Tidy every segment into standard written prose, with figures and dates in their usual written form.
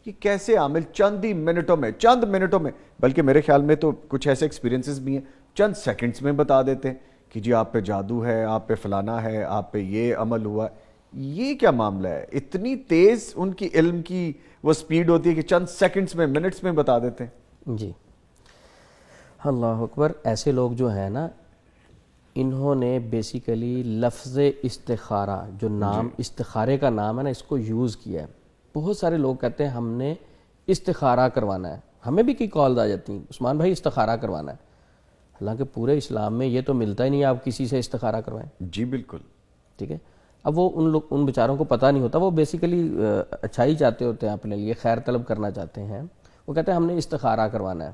یہ کیسے عامل چند منٹوں میں بلکہ میرے خیال میں تو کچھ ایسے ایکسپیرینسز بھی ہیں چند سیکنڈز میں بتا دیتے ہیں کہ جی آپ پہ جادو ہے، آپ پہ فلانا ہے، آپ پہ یہ عمل ہوا ہے. یہ کیا معاملہ ہے؟ اتنی تیز ان کی علم کی وہ سپیڈ ہوتی ہے کہ چند سیکنڈز میں، منٹس میں بتا دیتے ہیں. جی اللہ اکبر. ایسے لوگ جو ہیں نا، انہوں نے بیسیکلی لفظ استخارہ، جو نام استخارے کا نام ہے نا، اس کو یوز کیا ہے. بہت سارے لوگ کہتے ہیں ہم نے استخارہ کروانا ہے. ہمیں بھی کئی کالز آ جاتی ہیں، عثمان بھائی استخارہ کروانا ہے. حالانکہ پورے اسلام میں یہ تو ملتا ہی نہیں ہے آپ کسی سے استخارہ کروائیں. جی بالکل ٹھیک ہے. اب وہ ان بیچاروں کو پتہ نہیں ہوتا، وہ بیسیکلی اچھائی چاہتے ہوتے ہیں اپنے لیے، خیر طلب کرنا چاہتے ہیں. وہ کہتے ہیں ہم نے استخارہ کروانا ہے.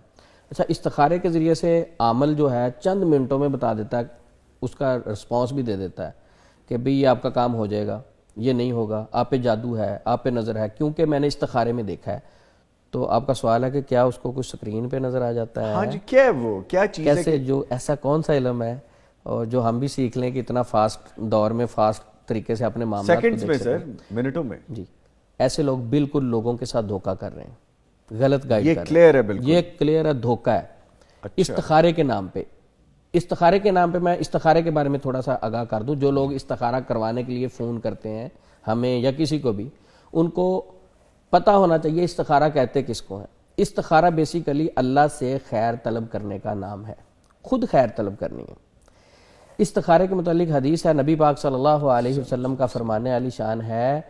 اچھا، استخارے کے ذریعے سے عمل جو ہے چند منٹوں میں بتا دیتا ہے، اس کا رسپانس بھی دے دیتا ہے کہ بھئی یہ آپ کا کام ہو جائے گا، یہ نہیں ہوگا، آپ پہ جادو ہے، آپ پہ نظر ہے، کیونکہ میں نے استخارے میں دیکھا ہے. تو آپ کا سوال ہے کہ کیا اس کو کچھ سکرین پہ نظر آ جاتا ہے؟ ہاں جی، کیا ہے وہ، کیا چیز ہے؟ کیسے، جو ایسا کون سا علم ہے اور جو ہم بھی سیکھ لیں کہ اتنا فاسٹ دور میں فاسٹ طریقے سے اپنے معاملات کو دیکھ سکیں؟ سیکنڈز میں سر، منٹوں میں. جی ایسے لوگ بالکل لوگوں کے ساتھ دھوکہ کر رہے ہیں، غلط گائیڈ یہ کر رہے ہیں. کلیئر ہے بالکل، یہ کلیئر ہے، دھوکہ ہے. استخارے کے نام پہ، استخارے کے نام پہ میں استخارے کے بارے میں تھوڑا سا آگاہ کر دوں. جو لوگ استخارہ کروانے کے لیے فون کرتے ہیں ہمیں یا کسی کو بھی، ان کو پتہ ہونا چاہیے استخارہ کہتے کس کو ہیں. استخارہ بیسیکلی اللہ سے خیر طلب کرنے کا نام ہے، خود خیر طلب کرنی ہے. استخارے کے متعلق حدیث ہے، نبی پاک صلی اللہ علیہ وسلم کا فرمان عالی شان ہے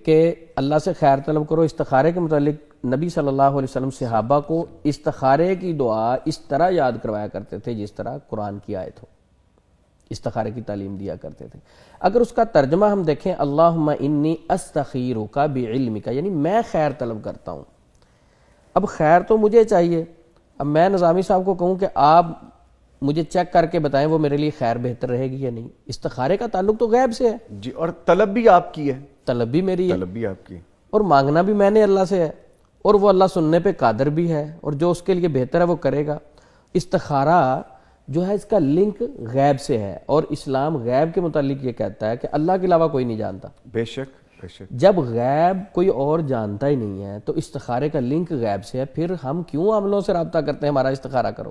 کہ اللہ سے خیر طلب کرو. استخارے کے متعلق نبی صلی اللہ علیہ وسلم صحابہ کو استخارے کی دعا اس طرح یاد کروایا کرتے تھے جس طرح قرآن کی آیت ہو. استخارے کی تعلیم دیا کرتے تھے. اگر اس کا ترجمہ ہم دیکھیں، اللہم انی استخیرک بعلمک، یعنی میں خیر طلب کرتا ہوں. اب خیر تو مجھے چاہیے. اب میں نظامی صاحب کو کہوں کہ آپ مجھے چیک کر کے بتائیں وہ میرے لیے خیر بہتر رہے گی یا نہیں. استخارے کا تعلق تو غیب سے ہے. جی، اور طلب بھی آپ کی ہے، طلب بھی میری ہے، طلب بھی آپ کی، اور مانگنا بھی میں نے اللہ سے ہے، اور وہ اللہ سننے پہ قادر بھی ہے، اور جو اس کے لیے بہتر ہے وہ کرے گا. استخارہ جو ہے اس کا لنک غیب سے ہے، اور اسلام غیب کے متعلق یہ کہتا ہے کہ اللہ کے علاوہ کوئی نہیں جانتا. بے شک بے شک. جب غیب کوئی اور جانتا ہی نہیں ہے تو استخارے کا لنک غیب سے ہے، پھر ہم کیوں عملوں سے رابطہ کرتے ہیں ہمارا استخارہ کرو؟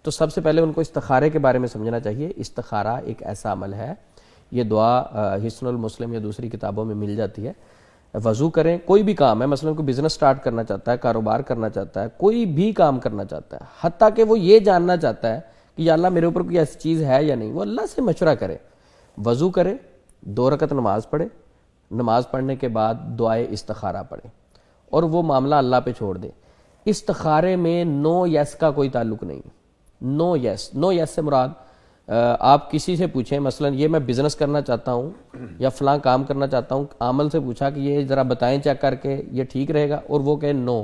تو سب سے پہلے ان کو استخارے کے بارے میں سمجھنا چاہیے. استخارہ ایک ایسا عمل ہے، یہ دعا حصن المسلم یا دوسری کتابوں میں مل جاتی ہے. وضو کریں، کوئی بھی کام ہے، مثلا کوئی بزنس سٹارٹ کرنا چاہتا ہے، کاروبار کرنا چاہتا ہے، کوئی بھی کام کرنا چاہتا ہے، حتیٰ کہ وہ یہ جاننا چاہتا ہے کہ یا اللہ میرے اوپر کوئی ایسی چیز ہے یا نہیں، وہ اللہ سے مشورہ کرے. وضو کرے، 2 رکعت نماز پڑھے، نماز پڑھنے کے بعد دعائے استخارہ پڑھے، اور وہ معاملہ اللہ پہ چھوڑ دے. استخارے میں نو یس کا کوئی تعلق نہیں. نو یس سے مراد آپ کسی سے پوچھیں، مثلا یہ میں بزنس کرنا چاہتا ہوں یا فلاں کام کرنا چاہتا ہوں، عامل سے پوچھا کہ یہ ذرا بتائیں چیک کر کے یہ ٹھیک رہے گا، اور وہ کہے نو،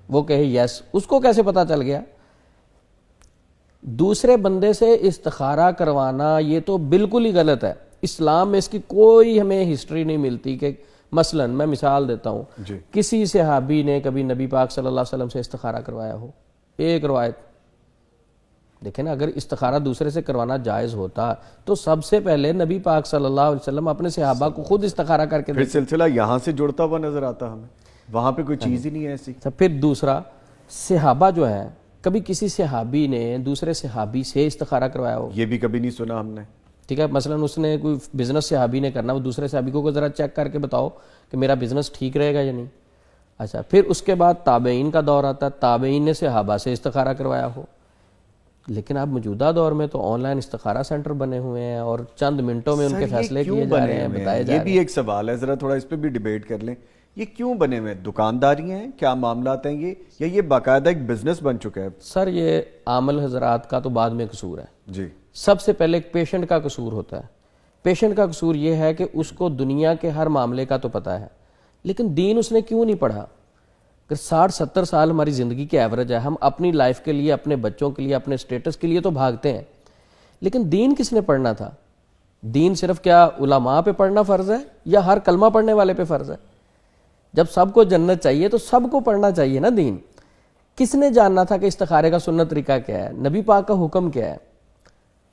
وہ کہے یس، اس کو کیسے پتا چل گیا؟ دوسرے بندے سے استخارہ کروانا یہ تو بالکل ہی غلط ہے. اسلام میں اس کی کوئی ہمیں ہسٹری نہیں ملتی کہ مثلا میں مثال دیتا ہوں، کسی صحابی نے کبھی نبی پاک صلی اللہ علیہ وسلم سے استخارہ کروایا ہو. ایک روایت دیکھیں نا، اگر استخارہ دوسرے سے کروانا جائز ہوتا تو سب سے پہلے نبی پاک صلی اللہ علیہ وسلم اپنے صحابہ کو خود استخارہ کر کے پھر سلسلہ یہاں سے جڑتا ہوا نظر آتا ہمیں، وہاں پہ کوئی چیز ہی نہیں ہے ایسی. پھر دوسرا، صحابہ جو ہیں، کبھی کسی صحابی نے دوسرے صحابی سے استخارہ کروایا ہو؟ یہ بھی کبھی نہیں سنا ہم نے. ٹھیک ہے، مثلا اس نے کوئی بزنس صحابی نے کرنا، وہ دوسرے صحابی کو ذرا چیک کر کے بتاؤ کہ میرا بزنس ٹھیک رہے گا یا نہیں. اچھا، پھر اس کے بعد تابعین کا دور آتا ہے، تابعین نے صحابہ سے استخارہ کروایا ہو. لیکن اب موجودہ دور میں تو آن لائن استخارہ سینٹر بنے ہوئے ہیں، اور چند منٹوں میں ان کے فیصلے کیے جا رہے ہیں، بتائے جا رہے ہیں. یہ بھی ایک سوال ہے، ذرا تھوڑا اس پہ بھی ڈیبیٹ کر لیں. یہ کیوں بنے ہوئے؟ دکانداری ہیں، کیا معاملات ہیں یہ، یا یہ باقاعدہ ایک بزنس بن چکا ہے؟ سر یہ عامل حضرات کا تو بعد میں قصور ہے. جی، سب سے پہلے ایک پیشنٹ کا قصور ہوتا ہے. پیشنٹ کا قصور یہ ہے کہ اس کو دنیا کے ہر معاملے کا تو پتہ ہے، لیکن دین اس نے کیوں نہیں پڑھا. اگر 60-70 سال ہماری زندگی کے ایوریج ہے، ہم اپنی لائف کے لیے، اپنے بچوں کے لیے، اپنے سٹیٹس کے لیے تو بھاگتے ہیں، لیکن دین کس نے پڑھنا تھا؟ دین صرف کیا علماء پہ پڑھنا فرض ہے یا ہر کلمہ پڑھنے والے پہ فرض ہے؟ جب سب کو جنت چاہیے تو سب کو پڑھنا چاہیے نا دین. کس نے جاننا تھا کہ استخارے کا سنت طریقہ کیا ہے، نبی پاک کا حکم کیا ہے؟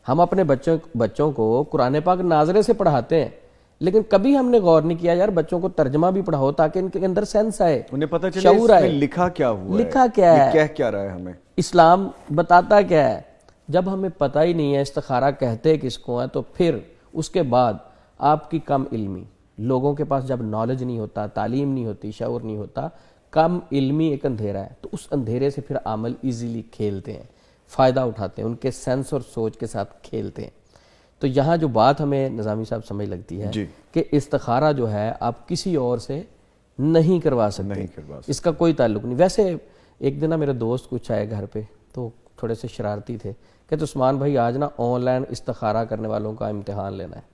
ہم اپنے بچوں کو قرآن پاک ناظرے سے پڑھاتے ہیں، ہے، لیکن کبھی ہم نے غور نہیں کیا یار بچوں کو ترجمہ بھی پڑھاؤ تاکہ ان کے اندر سینس آئے، انہیں پتہ چلے شعور اس میں آئے، لکھا کیا ہوا ہے، لکھا کیا ہے، یہ کہہ کیا رہا ہے ہمیں۔ اسلام بتاتا کیا ہے۔ جب ہمیں پتہ ہی نہیں ہے استخارہ کہتے کس کو ہیں، تو پھر اس کے بعد آپ کی کم علمی، لوگوں کے پاس جب نالج نہیں ہوتا، تعلیم نہیں ہوتی، شعور نہیں ہوتا، کم علمی ایک اندھیرا ہے، تو اس اندھیرے سے پھر عمل ایزیلی کھیلتے ہیں، فائدہ اٹھاتے ہیں، ان کے سینس اور سوچ کے ساتھ کھیلتے ہیں۔ تو یہاں جو بات ہمیں نظامی صاحب سمجھ لگتی ہے جی کہ استخارہ جو ہے آپ کسی اور سے نہیں کروا سکتے، نہیں کروا سکتے۔ اس کا کوئی تعلق نہیں۔ ویسے ایک دن میرے دوست کچھ آئے گھر پہ، تو تھوڑے سے شرارتی تھے، کہ عثمان بھائی آج نا آن لائن استخارہ کرنے والوں کا امتحان لینا ہے۔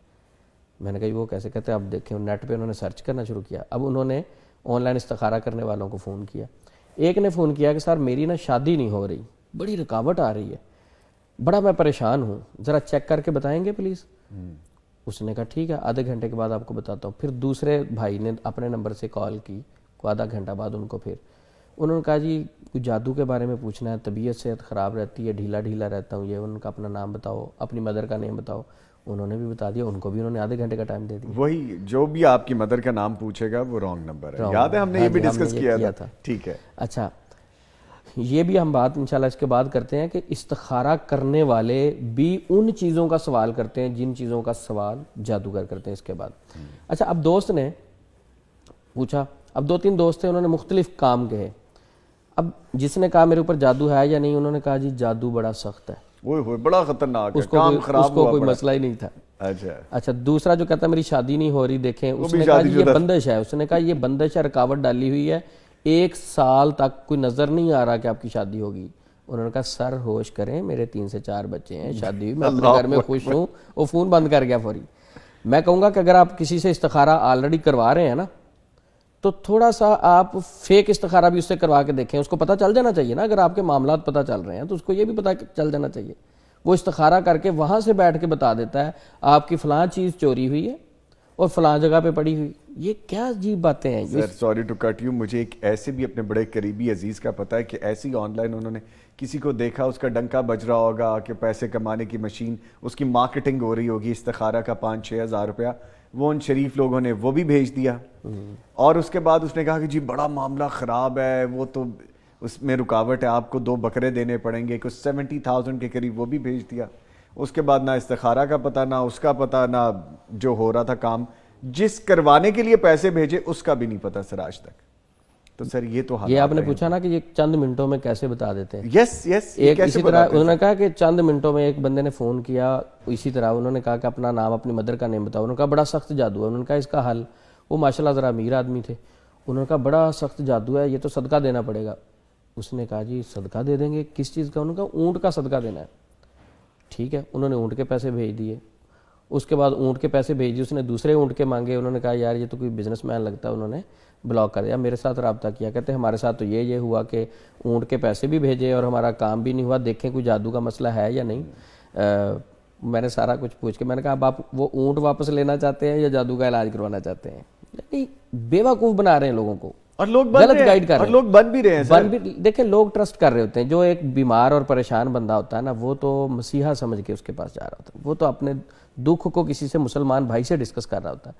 میں نے کہا وہ کیسے؟ کہتے اب دیکھیں نیٹ پہ انہوں نے سرچ کرنا شروع کیا، اب انہوں نے آن لائن استخارہ کرنے والوں کو فون کیا۔ ایک نے فون کیا کہ سر میری نا شادی نہیں ہو رہی، بڑی رکاوٹ آ رہی ہے، بڑا میں پریشان ہوں، ذرا چیک کر کے بتائیں گے پلیز؟ اس نے کہا ٹھیک ہے، آدھے گھنٹے کے بعد آپ کو بتاتا ہوں۔ پھر دوسرے بھائی نے اپنے نمبر سے کال کی، آدھا گھنٹہ بعد ان کو پھر انہوں نے کہا جی کوئی جادو کے بارے میں پوچھنا ہے، طبیعت صحت خراب رہتی ہے، ڈھیلا ڈھیلا رہتا ہوں، یہ ان کا اپنا نام بتاؤ، اپنی مدر کا نیم بتاؤ۔ انہوں نے بھی بتا دیا، ان کو بھی انہوں نے آدھے گھنٹے کا ٹائم دے دیا۔ وہی جو بھی آپ کی مدر کا نام پوچھے گا وہ رانگ نمبر ہے، یاد ہے ہم نے یہ بھی ڈسکس کیا تھا۔ ٹھیک ہے، اچھا یہ بھی ہم بات انشاءاللہ اس کے بعد کرتے ہیں کہ استخارہ کرنے والے بھی ان چیزوں کا سوال کرتے ہیں جن چیزوں کا سوال جادوگر کرتے ہیں اس کے بعد۔ اچھا اب دوست نے پوچھا، اب 2-3 دوست تھے، انہوں نے مختلف کام کہے۔ اب جس نے کہا میرے اوپر جادو ہے یا نہیں، انہوں نے کہا جی جادو بڑا سخت ہے، اوئے ہوئے بڑا خطرناک ہے، اس کو کام خراب ہوا کوئی پڑا۔ مسئلہ ہی نہیں تھا۔ اچھا اچھا دوسرا جو کہتا ہے میری شادی نہیں ہو رہی، دیکھیں اس نے کہا جی یہ بندش ہے، اس نے کہا یہ بندش ہے، رکاوٹ ڈالی ہوئی ہے، 1 سال تک کوئی نظر نہیں آ رہا کہ آپ کی شادی ہوگی۔ انہوں نے کہا سر ہوش کریں، میرے 3 سے 4 بچے ہیں، شادی ہوئی، میں اپنے گھر میں خوش ہوں۔ وہ فون بند کر گیا فوری۔ میں کہوں گا کہ اگر آپ کسی سے استخارہ آلریڈی کروا رہے ہیں نا، تو تھوڑا سا آپ فیک استخارہ بھی اس سے کروا کے دیکھیں، اس کو پتہ چل جانا چاہیے نا، اگر آپ کے معاملات پتہ چل رہے ہیں تو اس کو یہ بھی پتہ چل جانا چاہیے۔ وہ استخارہ کر کے وہاں سے بیٹھ کے بتا دیتا ہے آپ کی فلاں چیز چوری ہوئی ہے اور فلاں جگہ پہ پڑی ہوئی۔ یہ کیا عجیب باتیں ہیں۔ Sir sorry to cut you, مجھے ایک ایسے بھی اپنے بڑے قریبی عزیز کا پتہ ہے کہ ایسی آن لائن انہوں نے کسی کو دیکھا، اس کا ڈنکا بج رہا ہوگا کہ پیسے کمانے کی مشین، اس کی مارکیٹنگ ہو رہی ہوگی استخارہ کا 5-6 ہزار روپیہ، وہ ان شریف لوگوں نے وہ بھی بھیج دیا، اور اس کے بعد اس نے کہا کہ جی بڑا معاملہ خراب ہے، وہ تو اس میں رکاوٹ ہے، آپ کو 2 بکرے دینے پڑیں گے، کچھ 70,000 کے قریب وہ بھی بھیج دیا۔ اس کے بعد نہ استخارہ کا پتہ، نہ اس کا پتہ، نہ جو ہو رہا تھا کام، جس کروانے کے لیے پیسے بھیجے اس کا بھی نہیں پتہ سر آج تک۔ تو سر یہ تو یہ آپ نے پوچھا نا کہ یہ چند منٹوں میں کیسے بتا دیتے ہیں۔ یس ایک اسی طرح انہوں نے کہا کہ چند منٹوں میں ایک بندے نے فون کیا، اسی طرح انہوں نے کہا کہ اپنا نام اپنی مدر کا نیم بتاؤ۔ انہوں نے کہا بڑا سخت جادو ہے۔ انہوں نے کہا اس کا حل، وہ ماشاءاللہ ذرا امیر آدمی تھے، انہوں نے کہا بڑا سخت جادو ہے، یہ تو صدقہ دینا پڑے گا۔ اس نے کہا جی صدقہ دے دیں گے، کس چیز کا؟ انہوں نے کہا اونٹ کا صدقہ دینا ہے۔ ٹھیک ہے، انہوں نے اونٹ کے پیسے بھیج دیے۔ اس کے بعد اونٹ کے پیسے بھیج دیے، اس نے دوسرے اونٹ کے مانگے۔ انہوں نے کہا یار یہ تو کوئی بزنس مین لگتا ہے، انہوں نے بلاک کر دیا۔ میرے ساتھ رابطہ کیا، کہتے ہیں ہمارے ساتھ تو یہ ہوا کہ اونٹ کے پیسے بھی بھیجے اور ہمارا کام بھی نہیں ہوا، دیکھیں کوئی جادو کا مسئلہ ہے یا نہیں۔ میں نے سارا کچھ پوچھ کے میں نے کہا اب آپ وہ اونٹ واپس لینا چاہتے ہیں یا جادو کا علاج کروانا چاہتے ہیں؟ یعنی بیوقوف بنا رہے ہیں لوگوں کو، اور لوگ غلط گائیڈ کر رہے ہیں، لوگ بن بھی رہے ہیں سر۔ دیکھیں لوگ ٹرسٹ کر رہے ہوتے ہیں۔ جو ایک بیمار اور پریشان بندہ ہوتا ہے نا، وہ تو مسیحا سمجھ کے اس کے پاس جا رہا ہوتا ہے، وہ تو اپنے دکھ کو کسی سے مسلمان بھائی سے ڈسکس کر رہا ہوتا ہے۔